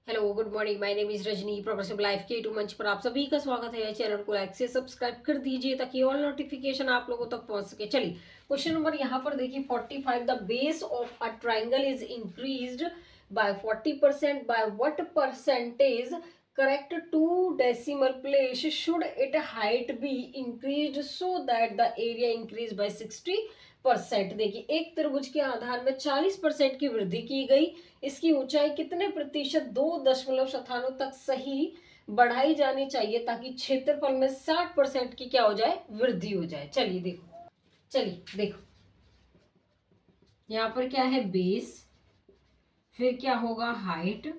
Hello good morning, my name is Rajni. Professional life के to मंच पर आप सभी का स्वागत है। चैनल को लाइक से सब्सक्राइब कर दीजिए ताकि ऑल नोटिफिकेशन आप लोगों तक पहुंच सके। चलिए क्वेश्चन नंबर यहाँ पर देखिए 45। The base of a triangle is increased by 40% by what percentage? Correct to decimal place should it height be increased so that the area increase by 60%। देखिए एक त्रिभुज के आधार में 40% की वृद्धि की गई। इसकी ऊंचाई कितने प्रतिशत 2 दशमलव स्थानों तक सही बढ़ाई जानी चाहिए ताकि क्षेत्रफल में 60% की क्या हो जाए, वृद्धि हो जाए। चलिए देखो यहाँ पर क्या है, बेस, फिर क्या होगा हाइट,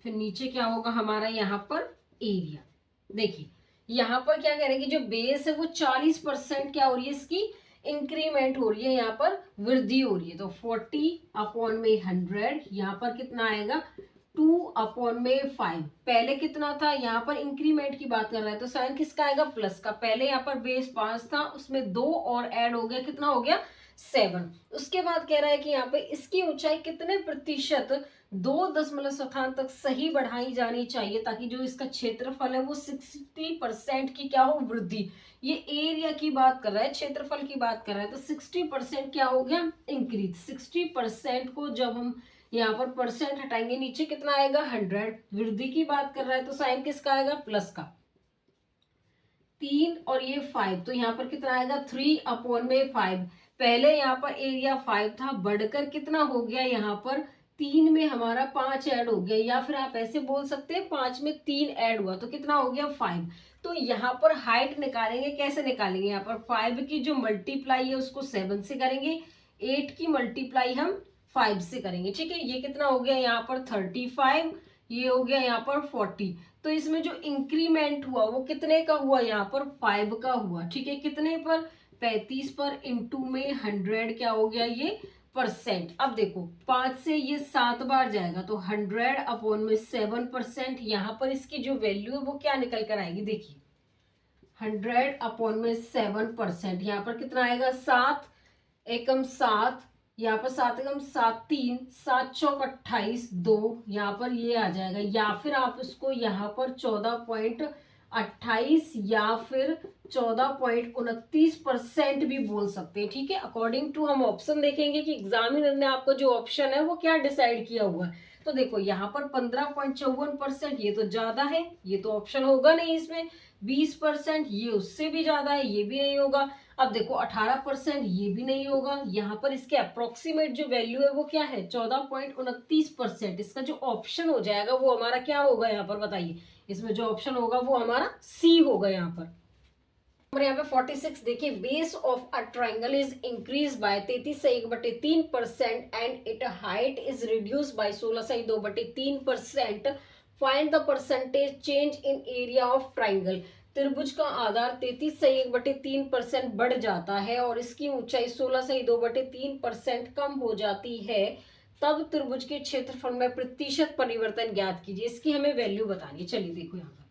फिर नीचे क्या होगा हमारा यहाँ पर एरिया। देखिए यहाँ पर क्या कह रहे हैं कि जो बेस है वो 40% क्या हो रही है, इसकी इंक्रीमेंट हो रही है, यहाँ पर वृद्धि हो रही है। तो 40/100 यहाँ पर कितना आएगा, 2/5। पहले कितना था, यहाँ पर इंक्रीमेंट की बात कर रहा है तो साइन किसका आएगा, प्लस का। पहले यहाँ पर बेस 5 था, उसमें 2 और ऐड हो गया, कितना हो गया, 7। उसके बाद कह रहा है कि यहाँ पे इसकी ऊंचाई कितने प्रतिशत 2 दशमलव स्थान तक सही बढ़ाई जानी चाहिए ताकि जो इसका क्षेत्रफल है वो 60% की क्या हो, वृद्धि। ये एरिया की बात कर रहा है, क्षेत्रफल की बात कर रहा है, तो 60% क्या हो गया, इंक्रीज। 60% को जब हम यहाँ पर परसेंट हटाएंगे, नीचे कितना आएगा, 100। वृद्धि की बात कर रहा है तो साइन किसका आएगा, प्लस का। 3 और ये 5, तो यहाँ पर कितना आएगा, 3/5। पहले यहाँ पर एरिया 5 था, बढ़कर कितना हो गया, यहाँ पर 3 में हमारा 5 ऐड हो गया, या फिर आप ऐसे बोल सकते हैं 5 में 3 ऐड हुआ तो कितना हो गया, 5। तो यहाँ पर हाइट निकालेंगे, कैसे निकालेंगे, यहाँ पर 5 की जो मल्टीप्लाई है उसको 7 से करेंगे, 8 की मल्टीप्लाई हम 5 से करेंगे। ठीक है, ये कितना हो गया यहाँ पर 35, ये हो गया यहाँ पर 40। तो इसमें जो इंक्रीमेंट हुआ वो कितने का हुआ, यहाँ पर 5 का हुआ। ठीक है, कितने पर, 35 पर, इंटू में 100 क्या हो गया, ये परसेंट। अब देखो 5 से ये 7 बार जाएगा तो 100/7%। यहाँ पर इसकी जो वैल्यू है वो क्या निकल कर आएगी, देखिए 100/7%। यहाँ पर कितना आएगा, 7 एकम 7, यहाँ पर 7 एकम 7, 3, 7 चौक 28, 2, यहाँ पर ये आ जाएगा। या फिर आप इसको यहाँ पर 14.28 या फिर 14.29% भी बोल सकते हैं। ठीक है, अकॉर्डिंग टू हम ऑप्शन देखेंगे कि एग्जामिनर ने आपको जो ऑप्शन है वो क्या डिसाइड किया हुआ है। तो देखो यहाँ पर 15.54%, ये तो ज्यादा है, ये तो ऑप्शन होगा नहीं इसमें। 20% ये उससे भी ज्यादा है, ये भी नहीं होगा। अब देखो 18%, ये भी नहीं होगा। यहाँ पर इसके अप्रोक्सीमेट जो वैल्यू है वो क्या है, 14.29%। इसका जो ऑप्शन हो जाएगा वो हमारा क्या होगा, यहाँ पर बताइए, इसमें जो ऑप्शन होगा वो हमारा सी होगा। यहाँ पर यहाँ पे 46 देखिए, base of a triangle is increase bye 33/1/3% and it height is reduce by 16/2/3%। Find the percentage change in area of triangle. त्रिभुज का आधार 33/1/3% बढ़ जाता है और इसकी ऊंचाई 16/2/3% कम हो जाती है, तब त्रिभुज के क्षेत्रफल में प्रतिशत परिवर्तन ज्ञात कीजिए। इसकी हमें वैल्यू बतानी है। चलिए देखो यहाँ पर,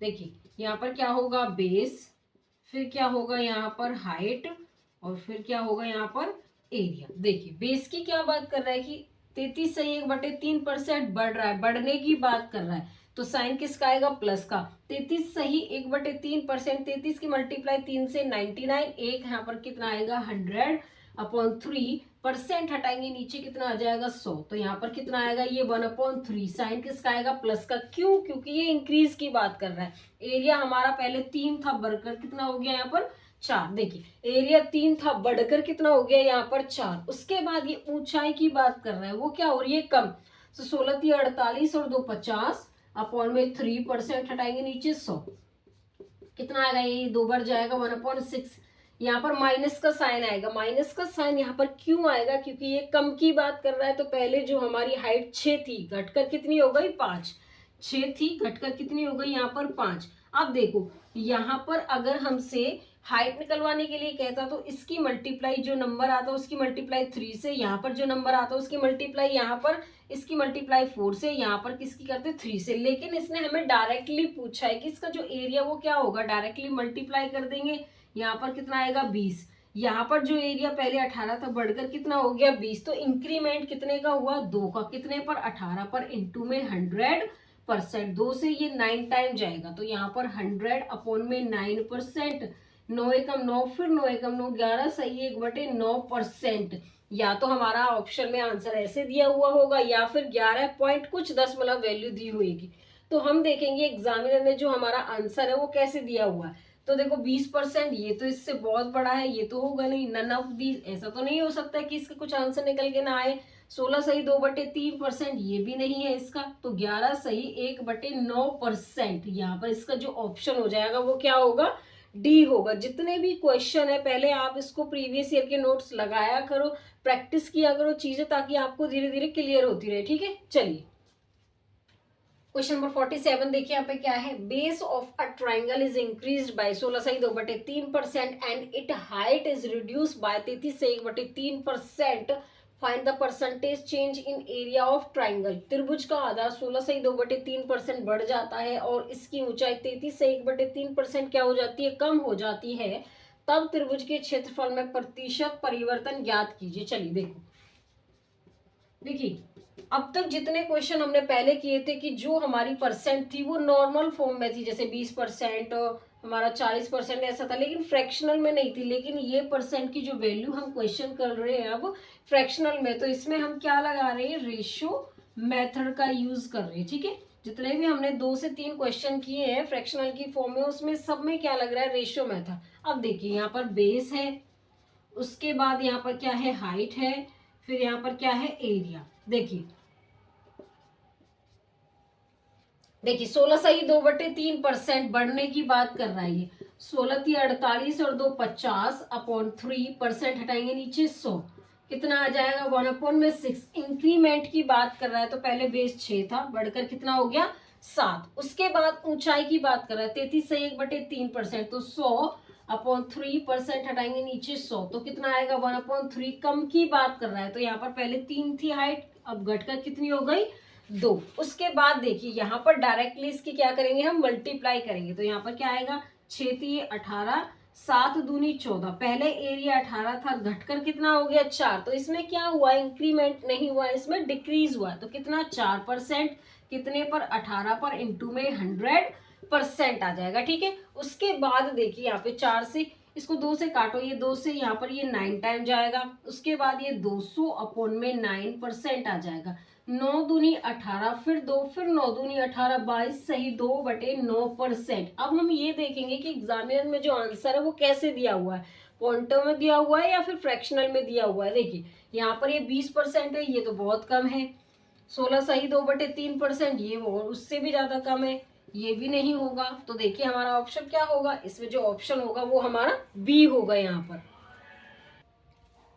देखिए यहाँ पर क्या होगा, बेस, फिर क्या होगा यहाँ पर हाइट, और फिर क्या होगा यहाँ पर एरिया। देखिए बेस की क्या बात कर रहा है कि 33/1/3% बढ़ रहा है, बढ़ने की बात कर रहा है, तो साइन किसका आएगा, प्लस का। 33/1/3%, 33 की मल्टीप्लाई 3 से 99, एक यहाँ पर कितना आएगा, 100/3। परसेंट हटाएंगे, नीचे कितना आ जाएगा, 100, तो यहाँ पर कितना आएगा, ये 1/3। साइन किसका आएगा, प्लस का। क्यों, क्योंकि ये इंक्रीज की बात कर रहा है। एरिया हमारा पहले 3 था, बढ़कर कितना हो गया यहाँ पर 4। देखिए एरिया 3 था, बढ़कर कितना हो गया यहाँ पर 4। उसके बाद ये ऊंचाई की बात कर रहा है, वो क्या हो रही है, कम। तो 16×3 = 48 और 2 50, अपॉन में 3% हटाएंगे, नीचे 100, कितना आएगा, ये 2 बार जाएगा, 1/6। यहाँ पर माइनस का साइन आएगा। माइनस का साइन यहाँ पर क्यों आएगा, क्योंकि ये कम की बात कर रहा है। तो पहले जो हमारी हाइट 6 थी, घटकर कितनी हो गई, 5। 6 थी, घटकर कितनी हो गई यहाँ पर 5। अब देखो यहाँ पर अगर हमसे हाइट निकलवाने के लिए कहता तो इसकी मल्टीप्लाई, जो नंबर आता है उसकी मल्टीप्लाई 3 से, यहाँ पर जो नंबर आता है उसकी मल्टीप्लाई, यहाँ पर इसकी मल्टीप्लाई 4 से, यहाँ पर किसकी करते 3 से। लेकिन इसने हमें डायरेक्टली पूछा है कि इसका जो एरिया वो क्या होगा, डायरेक्टली मल्टीप्लाई कर देंगे। यहाँ पर कितना आएगा, 20, यहाँ पर जो एरिया पहले 18 था बढ़कर कितना हो गया 20, तो इंक्रीमेंट कितने का हुआ 2 का, कितने पर 18 पर, इंटू में 100%, 2 से ये 9 टाइम जाएगा, तो यहाँ पर 100 अपॉन में 9%, 9 एकम 9, फिर 9 एकम 9 11, सही 1/9%। या तो हमारा ऑप्शन में आंसर ऐसे दिया हुआ होगा या फिर 11 पॉइंट कुछ दशमलव वैल्यू दी हुएगी। तो हम देखेंगे एग्जामिनर ने जो हमारा आंसर है वो कैसे दिया हुआ है। तो देखो 20%, ये तो इससे बहुत बड़ा है, ये तो होगा नहीं, नन ऑफ दीज, ऐसा तो नहीं हो सकता कि इसका कुछ आंसर निकल के ना आए। 16 सही 2/3%, ये भी नहीं है इसका, तो 11 सही 1/9%। यहाँ पर इसका जो ऑप्शन हो जाएगा वो क्या होगा, डी होगा। जितने भी क्वेश्चन है पहले आप इसको प्रीवियस ईयर के नोट्स लगाया करो, प्रैक्टिस किया करो चीजें, ताकि आपको धीरे धीरे क्लियर होती रहे, ठीक है। चलिए क्वेश्चन नंबर 47 देखिए यहाँ पे क्या है, base of a triangle is increased bye 16 सही 2/3% and it height is reduce by 33 से 1/3%, find the percentage change in area of triangle. त्रिभुज का आधार 16 से 2/3% बढ़ जाता है और इसकी ऊंचाई 33 से 1/3% क्या हो जाती है, कम हो जाती है, तब त्रिभुज के क्षेत्रफल में प्रतिशत परिवर्तन ज्ञात कीजिए। चलिए देखो, देखिए अब तक जितने क्वेश्चन हमने पहले किए थे कि जो हमारी परसेंट थी वो नॉर्मल फॉर्म में थी, जैसे 20%, हमारा 40% ऐसा था, लेकिन फ्रैक्शनल में नहीं थी। लेकिन ये परसेंट की जो वैल्यू हम क्वेश्चन कर रहे हैं अब फ्रैक्शनल में, तो इसमें हम क्या लगा रहे हैं, रेशियो मेथड का यूज कर रहे हैं, ठीक है। जितने भी हमने 2 से 3 क्वेश्चन किए हैं फ्रैक्शनल की फॉर्म में, उसमें सब में क्या लग रहा है, रेशियो मेथड। अब देखिए यहाँ पर बेस है, उसके बाद यहाँ पर क्या है, हाइट है, फिर यहाँ पर क्या है, एरिया। देखिए देखिए 16 सही 2/3% बढ़ने की बात कर रहा है ये, 16 थी 48 और 2 50 अपॉन 3% हटाएंगे नीचे 100, कितना आ जाएगा 1/6। इंक्रीमेंट की बात कर रहा है, तो पहले बेस 6 था, बढ़कर कितना हो गया 7। उसके बाद ऊंचाई की बात कर रहा है, 33 से 1/3%, तो 100 अपॉन 3% हटाएंगे नीचे 100, तो कितना आएगा 1/3। कम की बात कर रहा है, तो यहाँ पर पहले 3 थी हाइट, अब घटकर कितनी हो गई 2। उसके बाद देखिए यहाँ पर डायरेक्टली इसकी क्या करेंगे, हम मल्टीप्लाई करेंगे, तो यहाँ पर क्या आएगा 6 थी 18, 7 दूनी 14, पहले एरिया 18 था, घटकर कितना हो गया 4, तो इसमें क्या हुआ, इंक्रीमेंट नहीं हुआ, इसमें डिक्रीज हुआ, तो कितना 4%, कितने पर 18 पर, इंटू में 100% आ जाएगा, ठीक है। उसके बाद देखिए यहाँ पे 4 से इसको 2 से काटो, ये 2 से यहाँ पर ये 9 टाइम जाएगा, उसके बाद ये 200 अपॉन में 9% आ जाएगा, 9 दूनी 18, फिर 2, फिर 9 दूनी 18, 22 सही 2/9%। अब हम ये देखेंगे कि एग्जामिनर में जो आंसर है वो कैसे दिया हुआ है, क्वांटम में दिया हुआ है या फिर फ्रैक्शनल में दिया हुआ है। देखिए यहाँ पर ये 20% है, ये तो बहुत कम है, 16 सही 2/3%, ये वो उससे भी ज्यादा कम है, ये भी नहीं होगा। तो देखिए हमारा ऑप्शन क्या होगा, इसमें जो ऑप्शन होगा वो हमारा बी होगा यहाँ पर।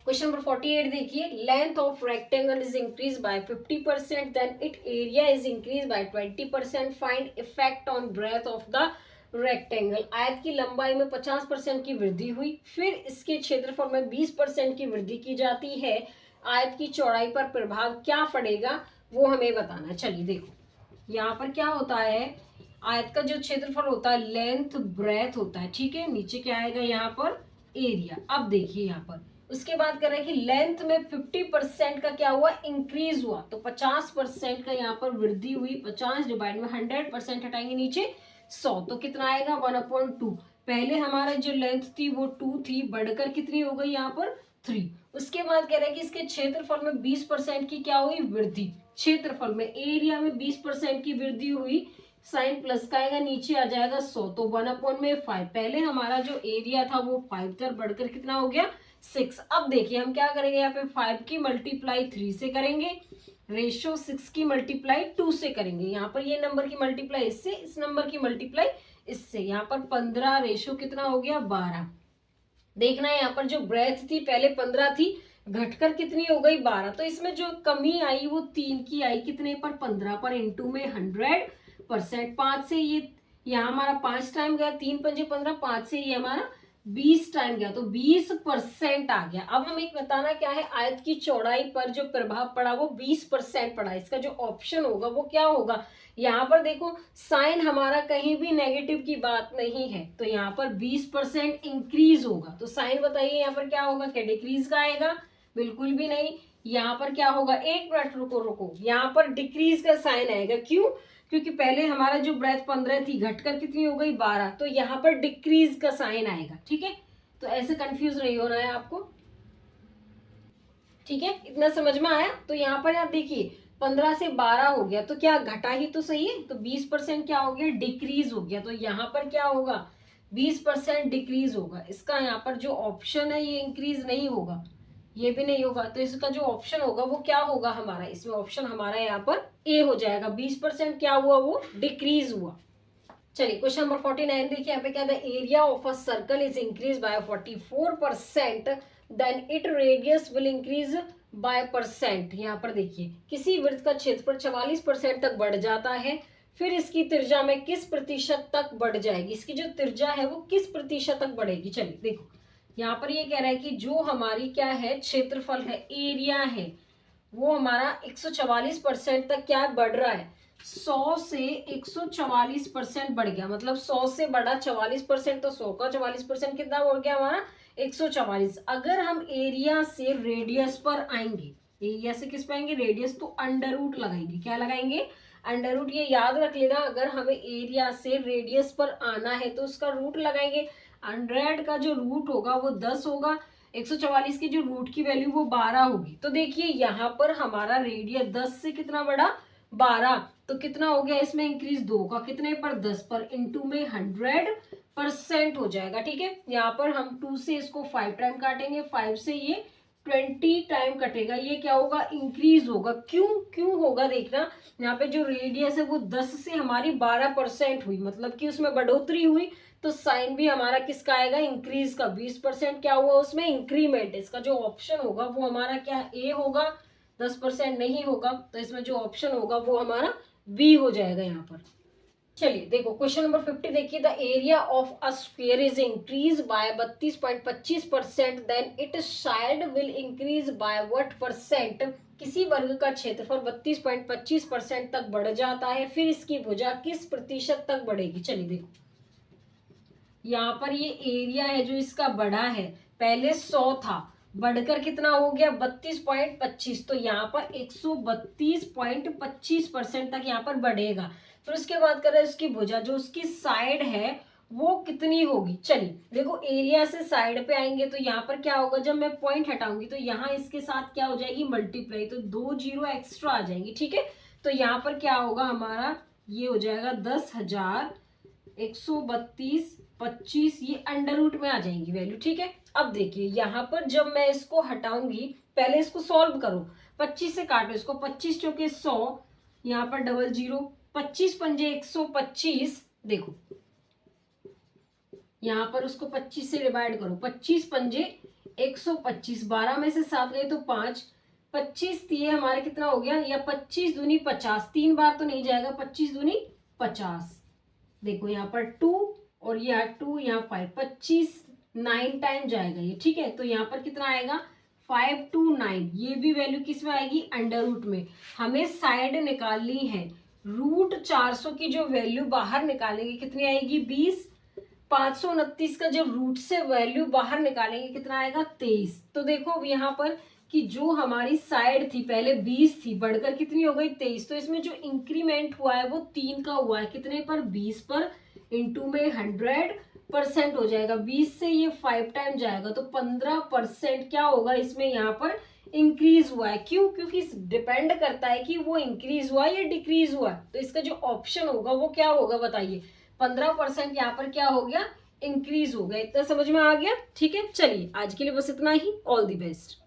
क्वेश्चन नंबर 48 देखिए, length of rectangle is increase by 50%, then it area is increase by 20%, find effect on breadth of the rectangle. आयत की लंबाई में 50% की वृद्धि हुई, फिर इसके क्षेत्रफल में 20% की वृद्धि की जाती है, आयत की चौड़ाई पर प्रभाव क्या पड़ेगा वो हमें बताना है। चलिए देखो यहाँ पर क्या होता है, आयत का जो क्षेत्रफल होता है लेंथ ब्रेथ होता है, ठीक है। नीचे क्या आएगा यहाँ पर एरिया। अब देखिए यहाँ पर उसके बाद कर रहे हैं कि लेंथ में 50% का क्या हुआ, इंक्रीज हुआ, तो 50% का यहाँ पर वृद्धि हुई, 50 डिवाइड में 100% हटाएंगे नीचे 100, तो कितना आएगा 1/2। पहले हमारा जो लेंथ थी वो 2 थी, बढ़कर कितनी हो गई यहाँ पर 3। उसके बाद कह रहे हैं कि इसके क्षेत्रफल में 20% की क्या हुई, वृद्धि, क्षेत्रफल में एरिया में 20% की वृद्धि हुई, साइन प्लस का आएगा, नीचे आ जाएगा 100, तो 1/5। पहले हमारा जो एरिया था वो 5 था, बढ़कर कितना हो गया 6। अब देखिए हम क्या करेंगे, यहाँ पे 5 की मल्टीप्लाई 3 से करेंगे, रेशियो 6 की मल्टीप्लाई 2 से करेंगे, यहाँ पर ये नंबर की मल्टीप्लाई इससे, इस नंबर की मल्टीप्लाई इससे, यहाँ पर 15, रेशियो कितना हो गया 12। देखना है यहाँ पर जो ब्रेथ थी पहले 15 थी, घटकर कितनी हो गई 12, तो इसमें जो कमी आई वो 3 की आई, कितने पर 15 पर, इंटू में 100%। 5 से ये यहाँ हमारा 5 टाइम गया, 3 पंजे 15, 5 से ये हमारा 20 टाइम गया तो 20% आ गया। अब हमें बताना क्या है, आयत की चौड़ाई पर जो प्रभाव पड़ा वो 20% पड़ा। इसका जो ऑप्शन होगा वो क्या होगा, यहाँ पर देखो साइन हमारा कहीं भी नेगेटिव की बात नहीं है, तो यहाँ पर 20% इंक्रीज होगा। तो साइन बताइए यहाँ पर क्या होगा, क्या डिक्रीज का आएगा, बिल्कुल भी नहीं। यहाँ पर क्या होगा, एक मिनट रुको रुको, यहाँ पर डिक्रीज का साइन आएगा। क्यों, क्योंकि पहले हमारा जो ब्रेथ 15 थी घटकर कितनी हो गई 12, तो यहाँ पर डिक्रीज का साइन आएगा। ठीक है, तो ऐसे कंफ्यूज नहीं होना है आपको। ठीक है, इतना समझ में आया। तो यहाँ पर आप देखिए 15 से 12 हो गया तो क्या घटा ही तो सही है, तो 20% क्या हो गया, डिक्रीज हो गया। तो यहाँ पर क्या होगा, 20% डिक्रीज होगा। इसका यहाँ पर जो ऑप्शन है ये इंक्रीज नहीं होगा, ये भी नहीं होगा। तो इसका जो ऑप्शन होगा वो क्या होगा हमारा, इसमें ऑप्शन हमारा यहाँ पर ए हो जाएगा। 20% क्या हुआ, वो डिक्रीज हुआ। चलिए क्वेश्चन नंबर 49 देखिए, यहाँ पे क्या था, area of a circle is increase by 44%, then it radius will increase by percent. यहाँ पर देखिए किसी वृत्त का क्षेत्रफल 44% तक बढ़ जाता है, फिर इसकी त्रिज्या में किस प्रतिशत तक बढ़ जाएगी, इसकी जो त्रिज्या है वो किस प्रतिशत तक बढ़ेगी। चलिए देखो यहाँ पर ये कह रहा है कि जो हमारी क्या है, क्षेत्रफल है, एरिया है, वो हमारा 144% तक क्या बढ़ रहा है, 100 से 144% बढ़ गया। मतलब 100 से बढ़ा 44%, तो 100 का 44% कितना बढ़ गया हमारा, 144। अगर हम एरिया से रेडियस पर आएंगे, एरिया से किस पे आएंगे, रेडियस, तो अंडर रूट लगाएंगे। क्या लगाएंगे, अंडर रूट। ये याद रख लेना, अगर हमें एरिया से रेडियस पर आना है तो उसका रूट लगाएंगे। 100 का जो रूट होगा वो 10 होगा, 144 की जो रूट की वैल्यू वो 12 होगी। तो देखिए यहाँ पर हमारा रेडियस 10 से कितना बढ़ा, 12, तो कितना हो गया इसमें इंक्रीज, 2 का कितने पर, 10 पर, इंटू में 100% हो जाएगा। ठीक है, यहाँ पर हम 2 से इसको 5 टाइम काटेंगे, 5 से ये 20 टाइम कटेगा, ये क्या होगा, इंक्रीज होगा। क्यों, क्यों होगा देखना, यहाँ पे जो रेडियस है वो 10 से हमारी 12% हुई, मतलब कि उसमें बढ़ोतरी हुई, तो साइन भी हमारा किसका आएगा, इंक्रीज का। 20% क्या हुआ उसमें, इंक्रीमेंट। इसका जो ऑप्शन होगा वो हमारा क्या, ए होगा। 10% नहीं होगा, तो इसमें जो ऑप्शन होगा वो हमारा बी हो जाएगा यहाँ पर। चलिए देखो क्वेश्चन नंबर 50 देखिए, the area of a square is increase by 32.25%, then it side will increase by what percent. किसी वर्ग का क्षेत्रफल 32.25% तक बढ़ जाता है, फिर इसकी भुजा किस प्रतिशत तक बढ़ेगी। चलिए देखो यहाँ पर ये एरिया है जो इसका बढ़ा है, पहले 100 था, बढ़कर कितना हो गया 32.25, तो यहाँ पर 132.25% तक यहाँ पर बढ़ेगा। फिर उसके बाद कर रहे हैं उसकी भुजा, जो उसकी साइड है वो कितनी होगी। चलिए देखो एरिया से साइड पे आएंगे तो यहाँ पर क्या होगा, जब मैं पॉइंट हटाऊंगी तो यहाँ इसके साथ क्या हो जाएगी, मल्टीप्लाई, तो 2 जीरो एक्स्ट्रा आ जाएंगी। ठीक है, तो यहाँ पर क्या होगा हमारा, ये हो जाएगा 10,132.25, ये अंडर रूट में आ जाएंगी वैल्यू। ठीक है, अब देखिए यहाँ पर जब मैं इसको हटाऊंगी, पहले इसको सॉल्व करो, 25 से काटो इसको, 25 चौके 100, यहाँ पर डबल जीरो, 25 पंजे 125, देखो यहाँ पर उसको 25 से डिवाइड करो, 25 पंजे 125, 12 में से 7 गए तो 5, 25 दिए हमारे कितना हो गया, या 25 दूनी 50, 3 बार तो नहीं जाएगा, 25 दूनी 50। देखो यहाँ पर 2 और यहाँ 2, यहाँ 5, 25 9 टाइम जाएगा ये। ठीक है, तो यहाँ पर कितना आएगा 5 to 9, ये भी वैल्यू किस में आएगी, अंडर रूट में। हमें साइड निकालनी है, रूट 400 की जो वैल्यू बाहर निकालेंगे कितनी आएगी 20, 529 का जब रूट से वैल्यू बाहर निकालेंगे कितना आएगा 23। तो देखो यहाँ पर कि जो हमारी साइड थी पहले 20 थी, बढ़कर कितनी हो गई 23, तो इसमें जो इंक्रीमेंट हुआ है वो 3 का हुआ है, कितने पर 20 पर, इंटू में 100% हो जाएगा। 20 से ये 5 टाइम जाएगा तो 15% क्या होगा इसमें यहाँ पर इंक्रीज हुआ है। क्यों, क्योंकि डिपेंड करता है कि वो इंक्रीज हुआ या डिक्रीज हुआ। तो इसका जो ऑप्शन होगा वो क्या होगा बताइए, 15% यहाँ पर क्या हो गया, इंक्रीज हो गया। इतना समझ में आ गया। ठीक है, चलिए आज के लिए बस इतना ही। All the best.